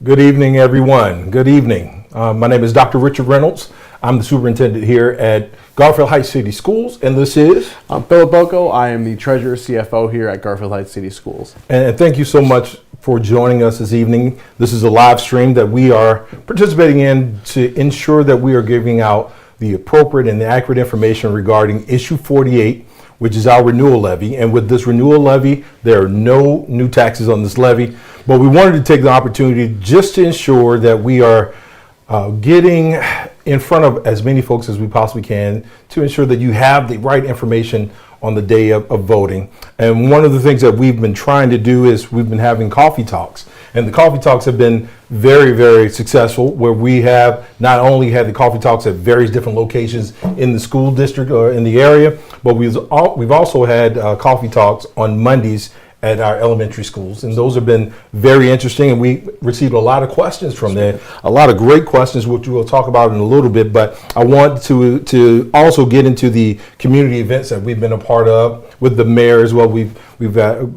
Good evening, everyone. Good evening. My name is Dr. Richard Reynolds. I'm the superintendent here at Garfield Heights City Schools, and this is... I'm Philip Boko. I am the treasurer CFO here at Garfield Heights City Schools. And thank you so much for joining us this evening. This is a live stream that we are participating in to ensure that we are giving out the appropriate and accurate information regarding issue 48, which is our renewal levy. And with this renewal levy, there are no new taxes on this levy, but we wanted to take the opportunity just to ensure that we are getting in front of as many folks as we possibly can to ensure that you have the right information on the day of voting. And one of the things that we've been trying to do is we've been having coffee talks. And the coffee talks have been very, very successful, where we have not only had the coffee talks at various different locations in the school district or in the area, but we've also had coffee talks on Mondays at our elementary schools, and those have been very interesting, and we received a lot of questions from there, a lot of great questions, which we'll talk about in a little bit. But I want to also get into the community events that we've been a part of with the mayor as well. We've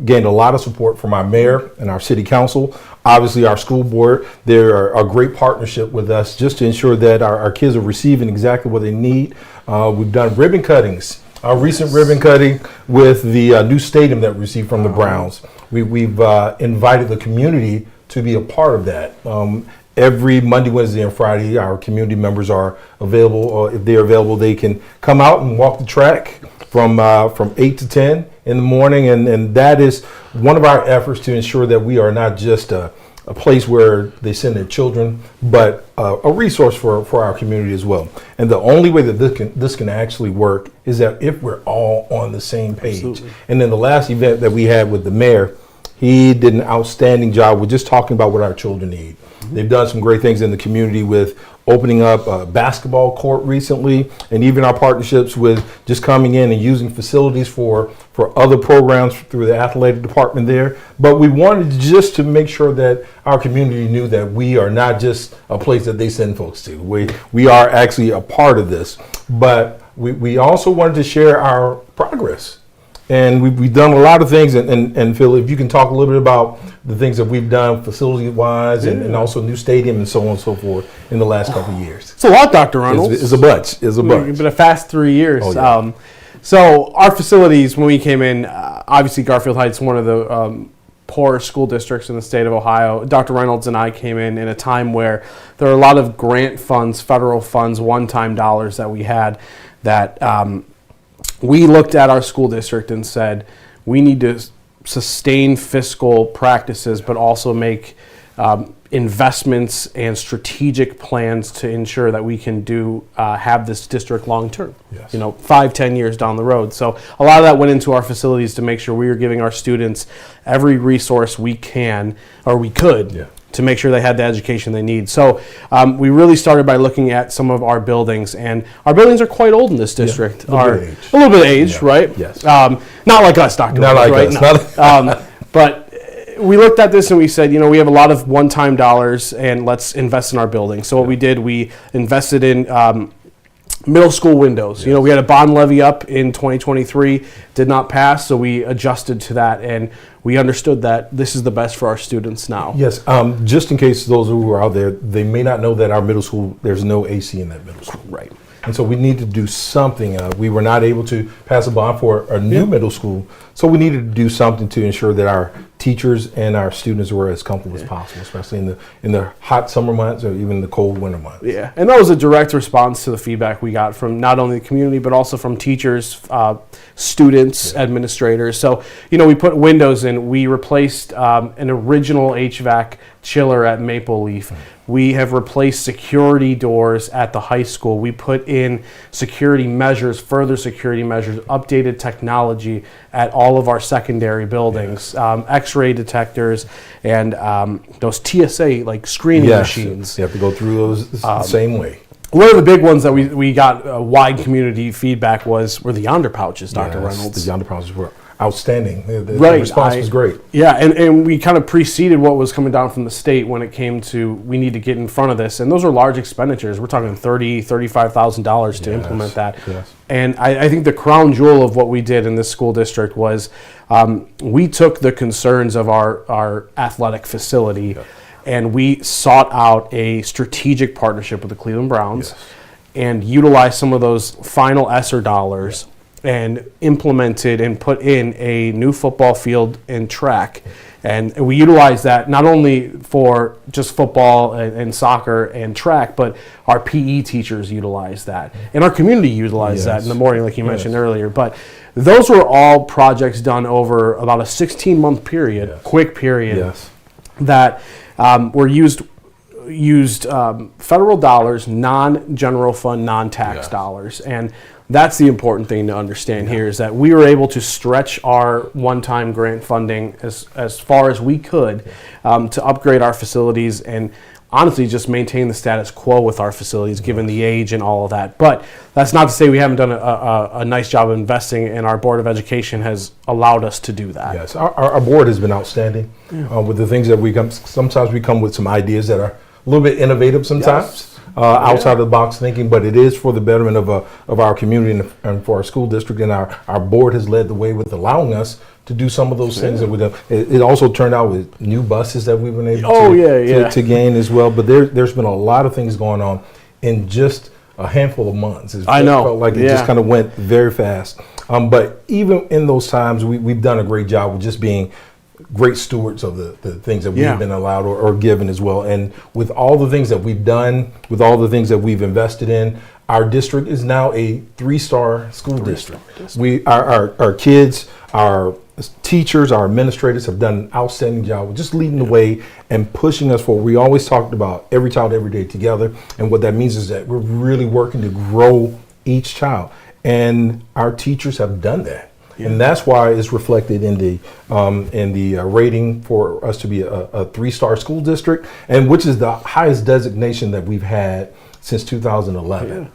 gained a lot of support from our mayor and our city council. Obviously, our school board, they're a great partnership with us just to ensure that our kids are receiving exactly what they need. We've done ribbon cuttings. Our recent ribbon cutting with the new stadium that we received from the Browns. We've invited the community to be a part of that. Every Monday, Wednesday, and Friday, our community members are available, or if they're available, they can come out and walk the track from 8 to 10 in the morning. And that is one of our efforts to ensure that we are not just a place where they send their children, but a resource for our community as well. And the only way that this can actually work is that if we're all on the same page. Absolutely. And then the last event that we had with the mayor, he did an outstanding job with just talking about what our children need. Mm-hmm. They've done some great things in the community with opening up a basketball court recently, and even our partnerships with just coming in and using facilities for other programs through the athletic department there. But we wanted just to make sure that our community knew that we are not just a place that they send folks to. We are actually a part of this. But we also wanted to share our progress. And we've done a lot of things, and Phil, if you can talk a little bit about the things that we've done facility-wise, and also new stadium and so on and so forth in the last couple of years. It's a lot, Dr. Reynolds. It's a bunch. It's been a fast 3 years. Oh, yeah. So our facilities, when we came in, obviously Garfield Heights, one of the poor school districts in the state of Ohio. Dr. Reynolds and I came in a time where there are a lot of grant funds, federal funds, one-time dollars that we had that we looked at our school district and said, we need to sustain fiscal practices, but also make investments and strategic plans to ensure that we can have this district long term. Yes. 5-10 years down the road. So a lot of that went into our facilities to make sure we were giving our students every resource we can, or we could. Yeah. To make sure they had the education they need. So we really started by looking at some of our buildings, and our buildings are quite old in this district. Yeah, a little bit of age, yeah. Right? Yes. Not like us, Dr. Not like right? us. No. But we looked at this and we said, we have a lot of one-time dollars, and let's invest in our buildings. So what we did, we invested in middle school windows. Yes. We had a bond levy up in 2023, did not pass, so we adjusted to that, and we understood that this is the best for our students now. Yes, just in case those who are out there, they may not know that our middle school, there's no AC in that middle school. Right. And so we need to do something. We were not able to pass a bond for a new middle school, so we needed to do something to ensure that our teachers and our students were as comfortable as possible, especially in the hot summer months or even the cold winter months. Yeah, and that was a direct response to the feedback we got from not only the community, but also from teachers, students, administrators. So, we put windows in. We replaced an original HVAC chiller at Maple Leaf. We have replaced security doors at the high school. We put in security measures, further security measures, updated technology at all of our secondary buildings, X-ray detectors, and those TSA screening machines. You have to go through those the same way. One of the big ones that we got wide community feedback were the yonder pouches, Dr. Reynolds. The yonder pouches were outstanding. The right. response was great. Yeah, and we kind of preceded what was coming down from the state when it came to we need to get in front of this. And those are large expenditures. We're talking $35,000 to implement that. Yes. And I think the crown jewel of what we did in this school district was we took the concerns of our athletic facility and we sought out a strategic partnership with the Cleveland Browns and utilized some of those final ESSER dollars and implemented and put in a new football field and track. And we utilize that not only for just football and soccer and track, but our PE teachers utilize that. And our community utilizes that in the morning, like you mentioned earlier. But those were all projects done over about a 16-month period, quick period, that were used federal dollars, non-general fund, non-tax dollars. And that's the important thing to understand here, is that we were able to stretch our one-time grant funding as far as we could to upgrade our facilities and honestly just maintain the status quo with our facilities given the age and all of that. But that's not to say we haven't done a nice job of investing, and our Board of Education has allowed us to do that. Yes, our board has been outstanding with the things that we come. Sometimes we come with some ideas that are a little bit innovative sometimes. Outside of the box thinking, but it is for the betterment of our community and for our school district, and our board has led the way with allowing us to do some of those things that we do. It also turned out with new buses that we've been able to gain as well. But there's been a lot of things going on in just a handful of months. I know. Felt like it just kind of went very fast. But even in those times, we've done a great job with just being great stewards of the things that we've been allowed or given as well. And with all the things that we've done, with all the things that we've invested in, our district is now a 3-star school district. Our kids, our teachers, our administrators have done an outstanding job with just leading the way and pushing us forward. We always talked about every child, every day together. And what that means is that we're really working to grow each child. And our teachers have done that. And that's why it's reflected in the rating for us to be a 3-star school district, and which is the highest designation that we've had since 2011.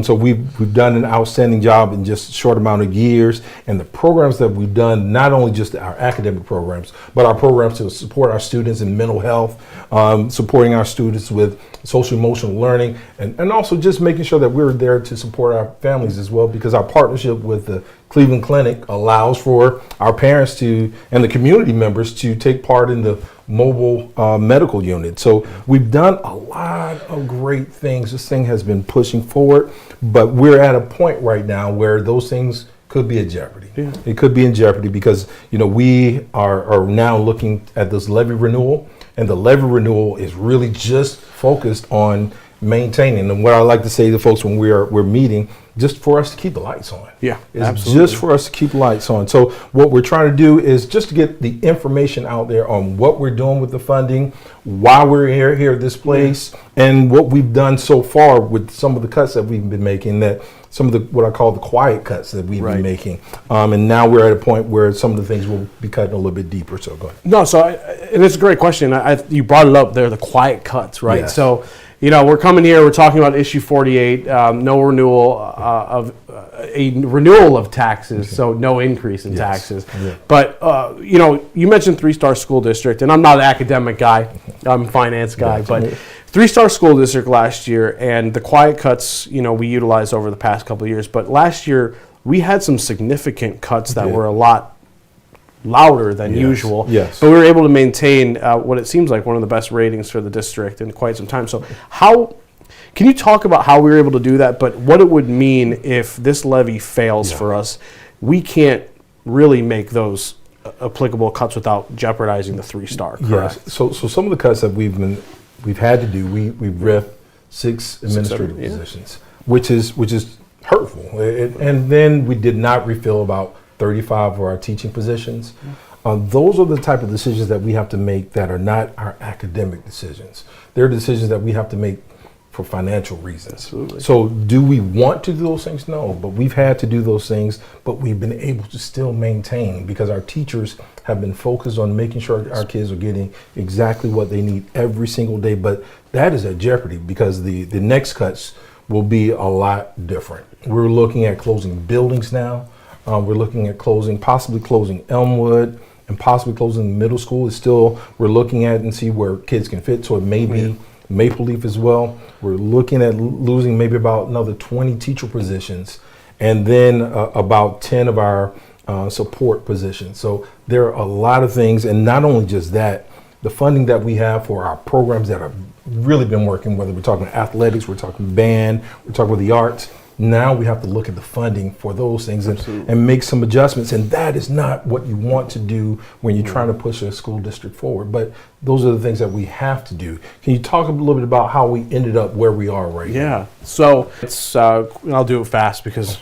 So we've done an outstanding job in just a short amount of years, and the programs that we've done, not only just our academic programs, but our programs to support our students in mental health, supporting our students with social emotional learning, and also just making sure that we're there to support our families as well, because our partnership with the Cleveland Clinic allows for our parents and the community members to take part in the mobile medical unit. So we've done a lot of great things. This thing has been pushing forward, but we're at a point right now where those things could be in jeopardy. It could be in jeopardy because we are now looking at this levy renewal, and the levy renewal is really just focused on maintaining. And what I like to say to folks when we're meeting, just for us to keep the lights on. Yeah, it's absolutely. Just for us to keep the lights on. So what we're trying to do is just to get the information out there on what we're doing with the funding, why we're here at this place, and what we've done so far with some of the cuts that we've been making, that some of the what I call the quiet cuts that we've been making. And now we're at a point where some of the things will be cutting a little bit deeper. So go ahead. No, and it's a great question. You brought it up there, the quiet cuts, right? Yes. So, we're coming here, we're talking about issue 48, no renewal of a renewal of taxes, so no increase in taxes. But, you mentioned 3-star school district, and I'm not an academic guy, I'm a finance guy, but 3-star school district last year, and the quiet cuts, we utilized over the past couple of years, but last year we had some significant cuts that were a lot louder than usual. But we were able to maintain what it seems like one of the best ratings for the district in quite some time. So can you talk about how we were able to do that, but what it would mean if this levy fails for us? We can't really make those applicable cuts without jeopardizing the 3-star, correct? Yes. So some of the cuts that we've had to do, we've ripped 6 administrative positions, which is hurtful. And then we did not refill about 35 of our teaching positions. Those are the type of decisions that we have to make that are not our academic decisions. They're decisions that we have to make for financial reasons. Absolutely. So do we want to do those things? No, but we've had to do those things, but we've been able to still maintain because our teachers have been focused on making sure our kids are getting exactly what they need every single day. But that is at jeopardy because the next cuts will be a lot different. We're looking at closing buildings now. We're looking at possibly closing Elmwood and possibly closing the middle school. We're looking at and see where kids can fit. So it may be Maple Leaf as well. We're looking at losing maybe about another 20 teacher positions and then about 10 of our support positions. So there are a lot of things. And not only just that, the funding that we have for our programs that have really been working, whether we're talking athletics, we're talking band, we're talking about the arts. Now we have to look at the funding for those things and make some adjustments. And that is not what you want to do when you're trying to push a school district forward. But those are the things that we have to do. Can you talk a little bit about how we ended up where we are right now? Yeah. So it's I'll do it fast because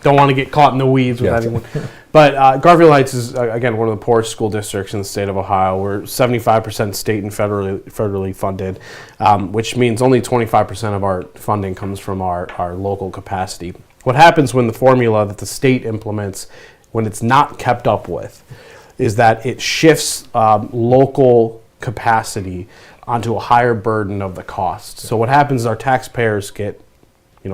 don't want to get caught in the weeds with anyone. But Garfield Heights is again one of the poorest school districts in the state of Ohio. We're 75% state and federally funded, which means only 25% of our funding comes from our local capacity. What happens when the formula that the state implements, when it's not kept up with, is that it shifts local capacity onto a higher burden of the cost. So what happens is our taxpayers get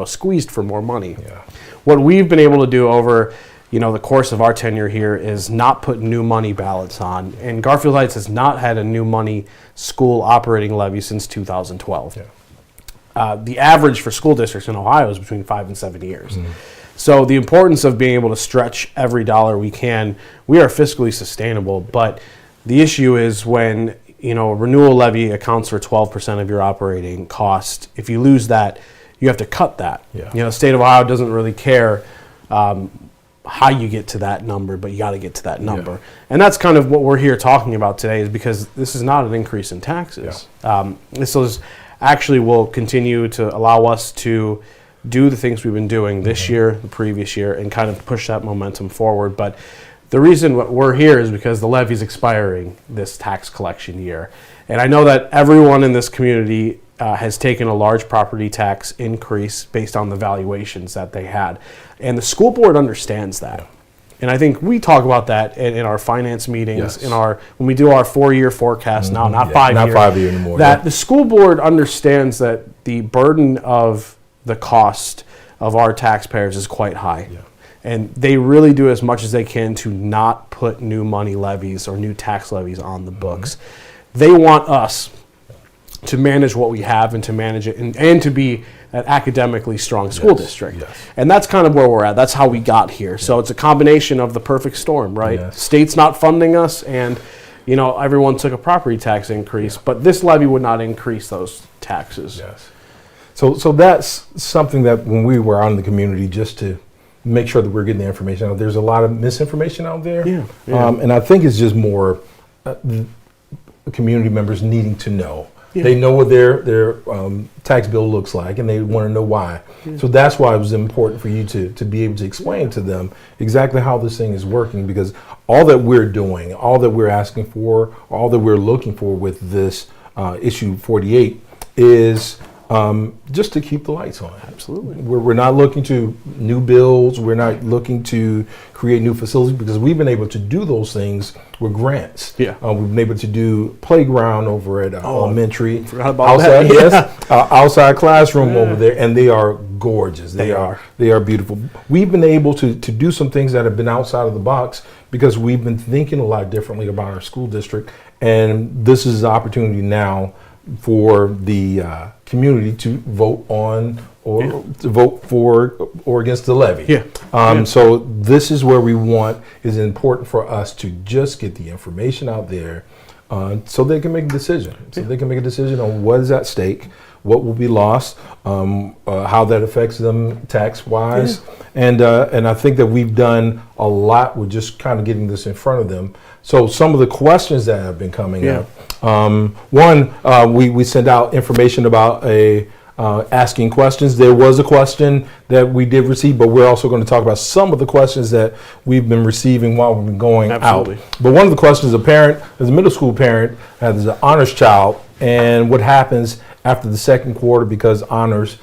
squeezed for more money. Yeah. What we've been able to do over the course of our tenure here is not put new money ballots on. And Garfield Heights has not had a new money school operating levy since 2012. Yeah. The average for school districts in Ohio is between 5 and 7 years. Mm-hmm. So the importance of being able to stretch every dollar we can, we are fiscally sustainable. But the issue is when a renewal levy accounts for 12% of your operating cost. If you lose that, you have to cut that. Yeah. The state of Ohio doesn't really care how you get to that number, but you got to get to that number. Yeah. And that's kind of what we're here talking about today, is because this is not an increase in taxes. Yeah. This is actually will continue to allow us to do the things we've been doing this year, the previous year, and kind of push that momentum forward. But the reason we're here is because the levy is expiring this tax collection year. And I know that everyone in this community has taken a large property tax increase based on the valuations that they had. And the school board understands that. Yeah. And I think we talk about that in our finance meetings, Yes. when we do our 4-year forecast now, not 5 years. Not 5 year anymore. That the school board understands that the burden of the cost of our taxpayers is quite high. Yeah. And they really do as much as they can to not put new money levies or new tax levies on the books. They want us to manage what we have and to manage it and to be an academically strong school district. Yes. And that's kind of where we're at. That's how we got here. So it's a combination of the perfect storm, right? Yes. State's not funding us, and everyone took a property tax increase, but this levy would not increase those taxes. Yes. So that's something that when we were out in the community, just to make sure that we're getting the information out. There's a lot of misinformation out there. Yeah. And I think it's just more community members needing to know. Yeah. They know what their tax bill looks like, and they want to know why. Yeah. So that's why it was important for you to be able to explain to them exactly how this thing is working, because all that we're doing, all that we're asking for, all that we're looking for with this issue 48 is just to keep the lights on. Absolutely. We're not looking to new builds. We're not looking to create new facilities, because we've been able to do those things with grants. Yeah. We've been able to do playground over at elementary. Forgot about outside, that. yes, outside classroom over there, and they are gorgeous. They are beautiful. We've been able to do some things that have been outside of the box because we've been thinking a lot differently about our school district, and this is the opportunity now for the community to vote on or to vote for or against the levy. Yeah. So this is where we want, is important for us to just get the information out there so they can make a decision. So they can make a decision on what is at stake, what will be lost, how that affects them tax-wise. Yeah. And I think that we've done a lot with just kind of getting this in front of them. So some of the questions that have been coming up. We sent out information about asking questions. There was a question that we did receive, but we're also going to talk about some of the questions that we've been receiving while we've been going out. But one of the questions, as a middle school parent, has an honors child, and what happens after the second quarter because honors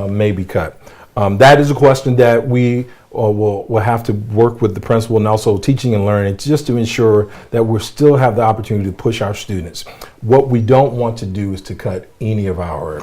may be cut. That is a question that we we'll have to work with the principal and also teaching and learning just to ensure that we still have the opportunity to push our students. What we don't want to do is to cut any of our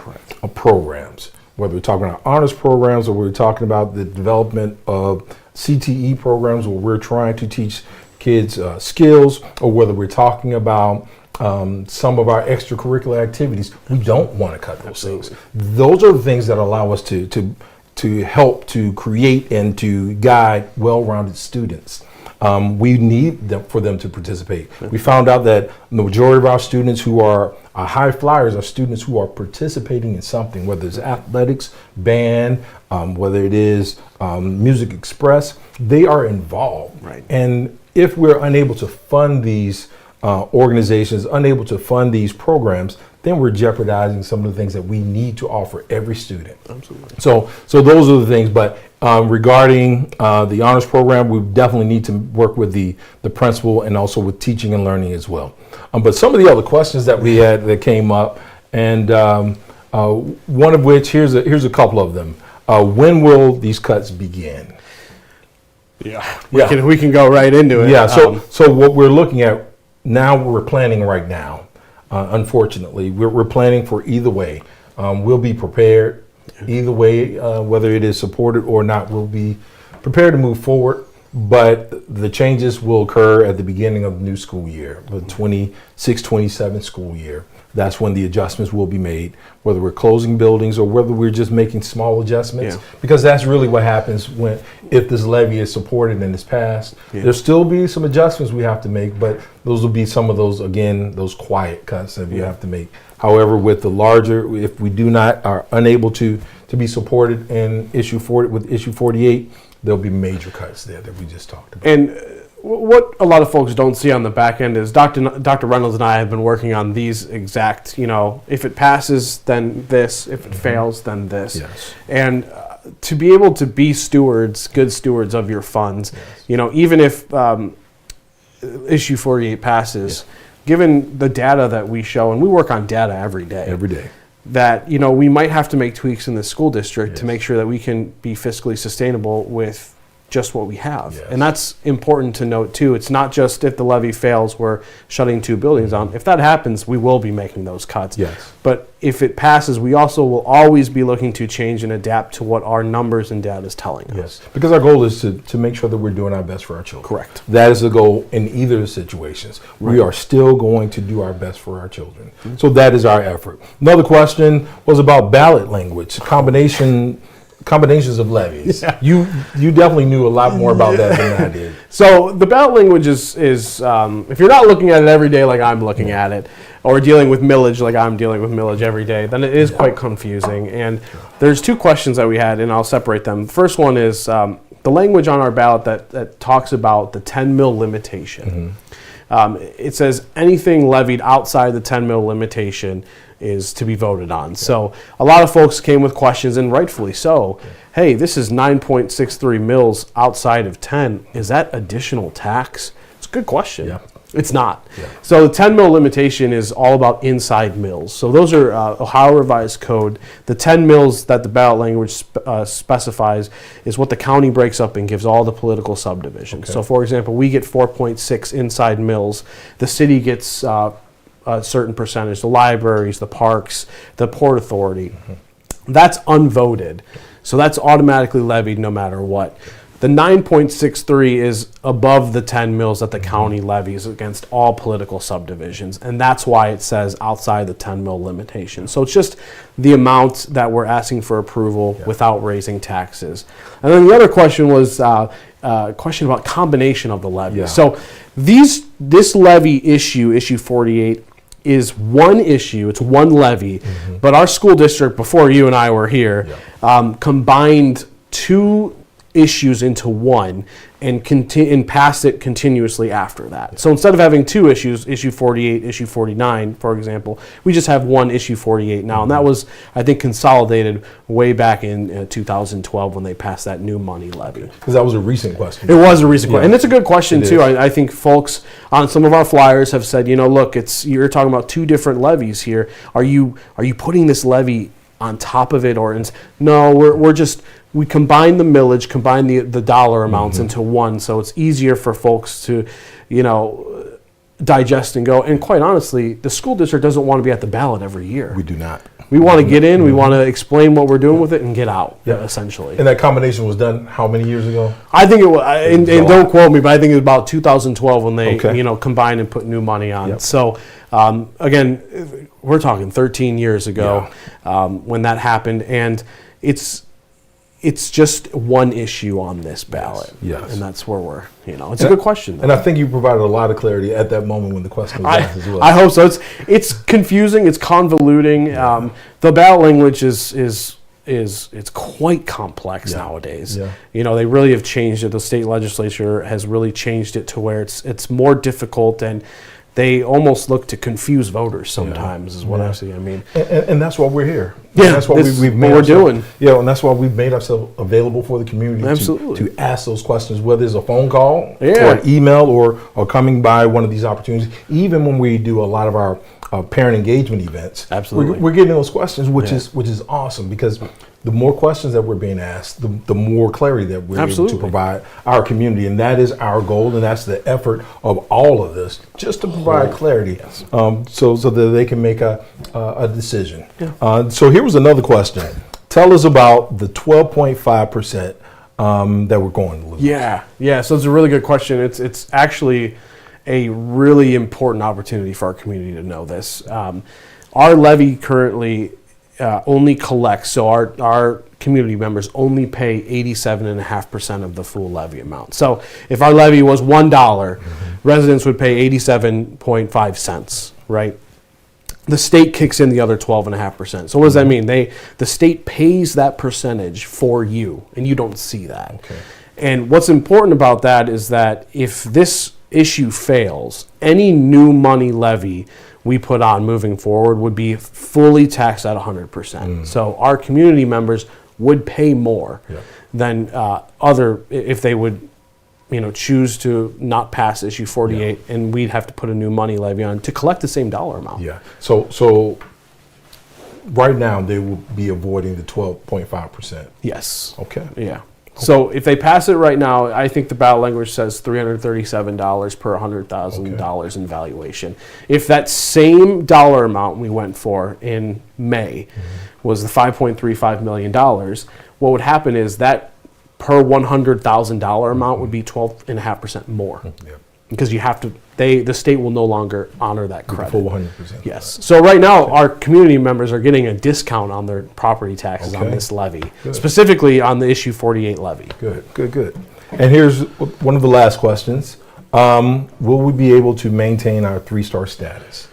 programs, whether we're talking about honors programs or we're talking about the development of CTE programs where we're trying to teach kids skills, or whether we're talking about some of our extracurricular activities. We don't want to cut those things. Those are the things that allow us to help to create and to guide well-rounded students. we need for them to participate. We found out that the majority of our students who are high flyers are students who are participating in something, whether it's athletics, band, whether it is Music Express. They are involved. Right. And if we're unable to fund these organizations, unable to fund these programs, then we're jeopardizing some of the things that we need to offer every student. Absolutely. So those are the things. But regarding the honors program, we definitely need to work with the principal and also with teaching and learning as well. But some of the other questions that we had that came up, and one of which, here's a couple of them. When will these cuts begin? Yeah, we can go right into it. Yeah. So what we're looking at now, we're planning right now. Unfortunately, we're planning for either way. We'll be prepared either way, whether it is supported or not. We'll be prepared to move forward, but the changes will occur at the beginning of the new school year, the 26-27 school year. That's when the adjustments will be made, whether we're closing buildings or whether we're just making small adjustments, because that's really what happens if this levy is supported and is passed. There'll still be some adjustments we have to make, but those will be some of those, again, those quiet cuts that we have to make. However, with the larger, if we are unable to be supported in issue 48, there'll be major cuts there that we just talked about. And what a lot of folks don't see on the back end is Dr. Reynolds and I have been working on these exact, if it passes, then this. If it fails, then this. Yes. And to be able to be good stewards of your funds, even if issue 48 passes, given the data that we show, and we work on data every day. That, we might have to make tweaks in the school district to make sure that we can be fiscally sustainable with just what we have. Yes. And that's important to note too. It's not just if the levy fails, we're shutting 2 buildings down. If that happens, we will be making those cuts. Yes. But if it passes, we also will always be looking to change and adapt to what our numbers and data is telling us. Yes, because our goal is to make sure that we're doing our best for our children. Correct. That is the goal in either situations. Right. We are still going to do our best for our children. Mm-hmm. So that is our effort. Another question was about ballot language, combinations of levies. Yeah. You definitely knew a lot more about that than I did. So the ballot language is if you're not looking at it every day like I'm looking at it, or dealing with millage like I'm dealing with millage every day, then it is quite confusing. And there's 2 questions that we had, and I'll separate them. The first one is the language on our ballot that talks about the 10 mil limitation. Mm-hmm. It says anything levied outside the 10 mil limitation is to be voted on. So a lot of folks came with questions, and rightfully so. Hey, this is 9.63 mils outside of 10. Is that additional tax? It's a good question. Yeah. It's not. Yeah. So the 10 mil limitation is all about inside mills. So those are Ohio Revised Code. The 10 mills that the ballot language specifies is what the county breaks up and gives all the political subdivisions. Okay. So for example, we get 4.6 inside mills. The city gets a certain percentage, the libraries, the parks, the Port Authority. Mm-hmm. That's unvoted. So that's automatically levied no matter what. The 9.63 is above the 10 mills that the county levies against all political subdivisions, and that's why it says outside the 10 mil limitation. So it's just the amount that we're asking for approval without raising taxes. And then the other question was a question about combination of the levies. Yeah. So this levy issue 48, is one issue, it's one levy, but our school district, before you and I were here, combined 2 issues into one and passed it continuously after that. So instead of having 2 issues, issue 48, issue 49, for example, we just have one issue 48 now. And that was, I think, consolidated way back in 2012 when they passed that new money levy. Because that was a recent question. It was a recent question. And it's a good question, too. I think folks on some of our flyers have said, look, you're talking about 2 different levies here. Are you putting this levy on top of it? No, we combine the millage, combine the dollar amounts into one, so it's easier for folks to, digest and go. And quite honestly, the school district doesn't want to be at the ballot every year. We do not. We want to get in, we want to explain what we're doing with it and get out, essentially. And that combination was done how many years ago? I think it was, and don't quote me, but I think it was about 2012 when they, combined and put new money on. Yep. So, again, we're talking 13 years ago when that happened, and it's it's just one issue on this ballot. Yes. And that's where we're, it's a good question, though. And I think you provided a lot of clarity at that moment when the question was asked as well. I hope so. It's confusing. It's convoluting. The ballot language is it's quite complex nowadays. Yeah. They really have changed it. The state legislature has really changed it to where it's more difficult, and they almost look to confuse voters sometimes. Is what I see. And that's why we're here. Yeah, and that's why we've made what we're doing. Yeah, and that's why we've made ourselves available for the community to ask those questions, whether it's a phone call or an email or coming by one of these opportunities. Even when we do a lot of our parent engagement events, absolutely, we're getting those questions, which is awesome, because the more questions that we're being asked, the more clarity that we're able to provide our community, and that is our goal, and that's the effort of all of this, just to provide clarity, so that they can make a decision. So here was another question. Tell us about the 12.5% that we're going to lose. Yeah. So it's a really good question. It's actually a really important opportunity for our community to know this. Our levy currently only collects, so our community members only pay 87.5% of the full levy amount. So if our levy was $1, residents would pay 87.5 cents, right? The state kicks in the other 12.5%. So what does that mean? The state pays that percentage for you, and you don't see that. Okay. And what's important about that is that if this issue fails, any new money levy we put on moving forward would be fully taxed at 100%. So our community members would pay more than if they would, choose to not pass issue 48, and we'd have to put a new money levy on to collect the same dollar amount. Yeah. So right now they will be avoiding the 12.5%. Yes. Okay. Yeah. So if they pass it right now, I think the ballot language says $337 per $100,000 in valuation. If that same dollar amount we went for in May was the $5.35 million, what would happen is that per $100,000 amount would be 12.5% more. Because you have to, the state will no longer honor that credit. Full 100%. Yes. So right now, our community members are getting a discount on their property taxes on this levy, specifically on the issue 48 levy. Good. And here's one of the last questions. Will we be able to maintain our 3-star status?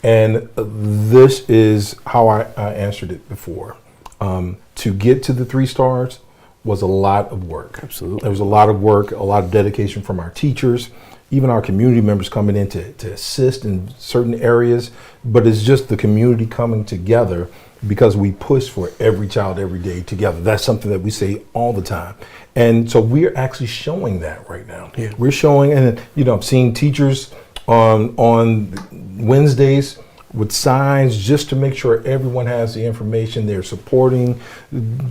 And this is how I answered it before. To get to the 3 stars was a lot of work. Absolutely. There was a lot of work, a lot of dedication from our teachers, even our community members coming in to assist in certain areas, but it's just the community coming together because we push for every child every day together. That's something that we say all the time. And so we're actually showing that right now. Yeah. We're showing, and I'm seeing teachers on Wednesdays with signs just to make sure everyone has the information. They're supporting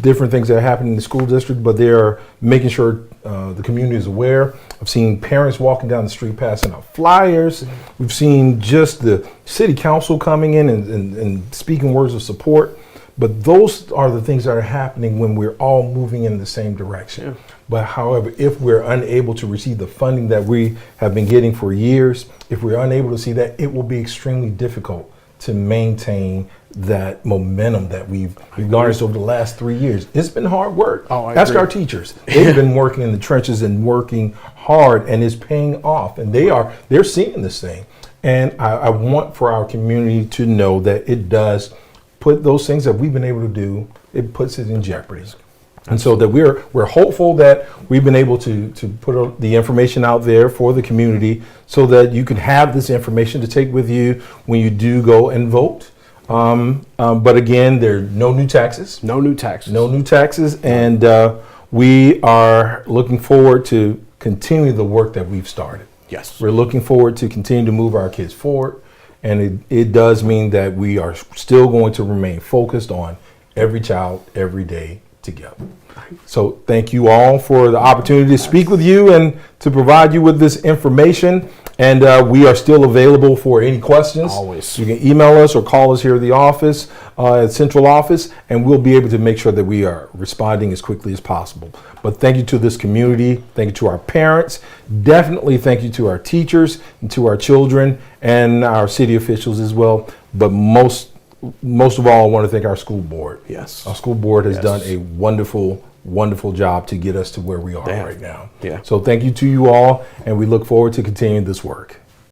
different things that happen in the school district, but they're making sure the community is aware. I've seen parents walking down the street passing out flyers. We've seen just the city council coming in and speaking words of support. But those are the things that are happening when we're all moving in the same direction. Yeah. But however, if we're unable to receive the funding that we have been getting for years, if we're unable to see that, it will be extremely difficult to maintain that momentum that we've garnered over the last 3 years. It's been hard work. Ask our teachers. They've been working in the trenches and working hard, and it's paying off. And they're seeing this thing. And I want for our community to know that it does put those things that we've been able to do, it puts it in jeopardy. And so that we're hopeful that we've been able to put the information out there for the community so that you can have this information to take with you when you do go and vote. But again, there are no new taxes. No new taxes. No new taxes. And we are looking forward to continue the work that we've started. Yes. We're looking forward to continue to move our kids forward. And it does mean that we are still going to remain focused on every child, every day together. So thank you all for the opportunity to speak with you and to provide you with this information. And we are still available for any questions. Always. You can email us or call us here at the office, at Central Office, and we'll be able to make sure that we are responding as quickly as possible. But thank you to this community. Thank you to our parents. Definitely thank you to our teachers and to our children and our city officials as well. But most of all, I want to thank our school board. Yes. Our school board has done a wonderful wonderful job to get us to where we are They have. right now. Yeah. So thank you to you all, and we look forward to continuing this work.